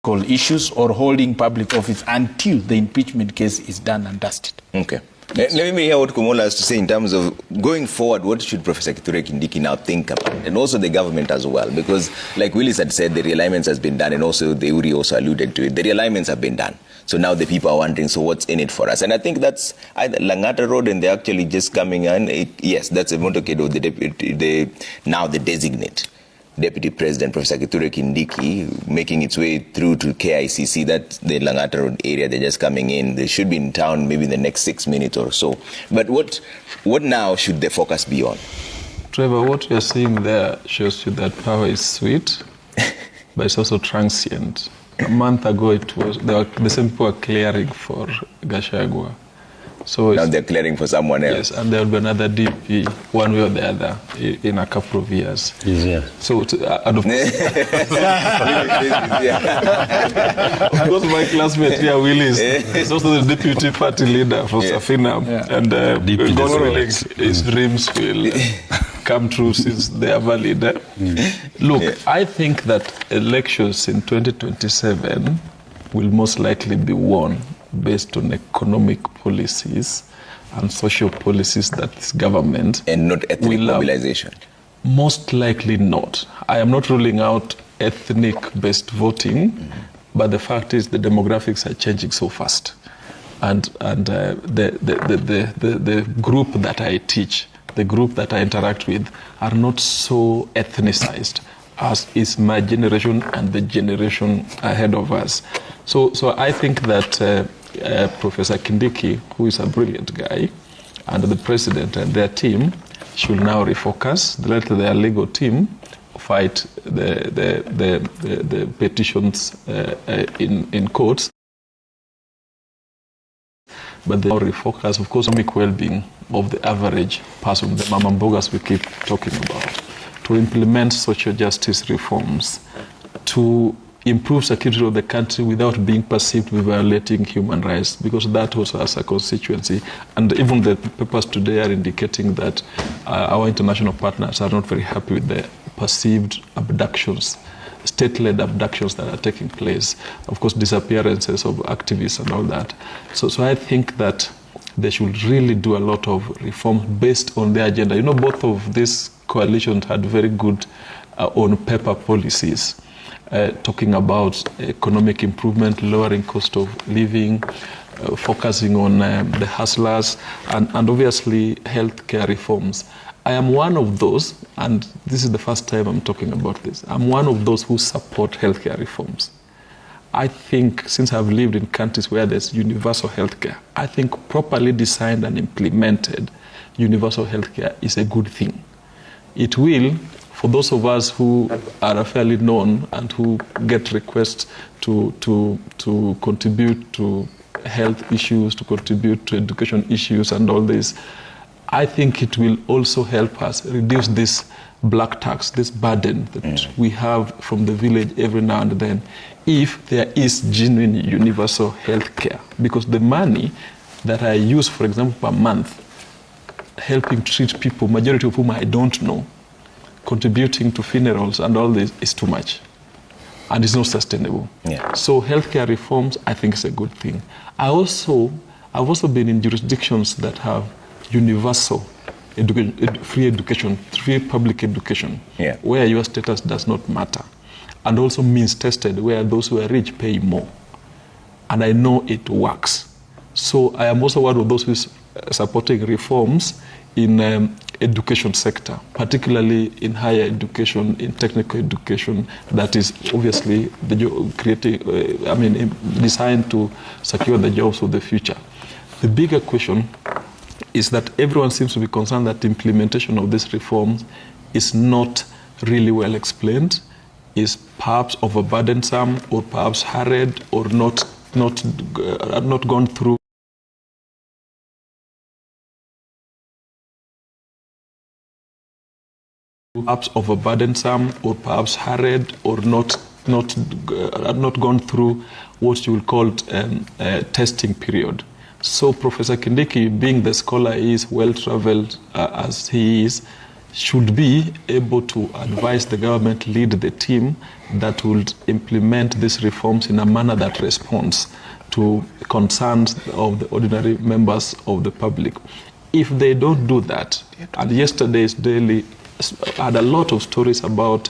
issues or holding public office until the impeachment case is done and dusted. Okay. Let me hear what Kumola has to say in terms of going forward. What should Professor Kindiki now think about, and also the government as well? Because, like Willis had said, the realignments has been done, and also the Uri also alluded to it. The realignments have been done. So now the people are wondering, so what's in it for us? And I think that's either Langata Road, and they're actually just coming in. Yes, that's a Montokedo, now the designate Deputy President, Professor Kindiki, making its way through to KICC. That's the Langata Road area. They're just coming in. They should be in town maybe in the next 6 minutes or so. But what now should the focus be on? Trevor, what you're seeing there shows you that power is sweet, but it's also transient. A month ago, the same people were clearing for Gachagua. So now they're clearing for someone else. Yes, and there will be another DP, one way or the other, in a couple of years. Yeah. So, of course, my classmate here, Willis, is also the deputy party leader for Safina. Yeah. And God willing, his dreams will come true since they have a leader. Look, I think that elections in 2027 will most likely be won based on economic policies and social policies that this government and not ethnic mobilization. Most likely not. I am not ruling out ethnic-based voting, but the fact is the demographics are changing so fast, and the group that I teach, the group that I interact with, are not so ethnicized as is my generation and the generation ahead of us. So I think that Professor Kindiki, who is a brilliant guy, and the president and their team should now refocus, let their legal team fight the petitions in courts. But they now refocus, of course, economic well-being of the average person, the mamambogas we keep talking about, to implement social justice reforms, to improve security of the country without being perceived to be violating human rights, because that also has a constituency. And even the papers today are indicating that our international partners are not very happy with the perceived abductions, state-led abductions that are taking place, of course, disappearances of activists and all that. So I think that they should really do a lot of reform based on their agenda. You know, both of these coalitions had very good on-paper policies, talking about economic improvement, lowering cost of living, focusing on the hustlers, and obviously healthcare reforms. I am one of those, and this is the first time I'm talking about this, I'm one of those who support healthcare reforms. I think, since I've lived in countries where there's universal healthcare, I think properly designed and implemented universal healthcare is a good thing. It will, for those of us who are fairly known and who get requests to contribute to health issues, to contribute to education issues and all this, I think it will also help us reduce this black tax, this burden that we have from the village every now and then, if there is genuine universal health care. Because the money that I use, for example, per month, helping treat people, majority of whom I don't know, contributing to funerals and all this, is too much. And it's not sustainable. Yeah. So healthcare reforms, I think, is a good thing. I've also been in jurisdictions that have universal free education, free public education, where your status does not matter. And also means tested, where those who are rich pay more. And I know it works. So I am also one of those who is supporting reforms in education sector, particularly in higher education, in technical education, that is obviously designed to secure the jobs of the future. The bigger question is that everyone seems to be concerned that the implementation of these reforms is not really well explained, is perhaps overburdensome, or perhaps hurried, or not gone through. Perhaps overburdensome, or perhaps hurried, or not gone through what you will call a testing period. So Professor Kindiki, being the scholar he is, well-traveled as he is, should be able to advise the government, lead the team that will implement these reforms in a manner that responds to concerns of the ordinary members of the public. If they don't do that, and yesterday's Daily had a lot of stories about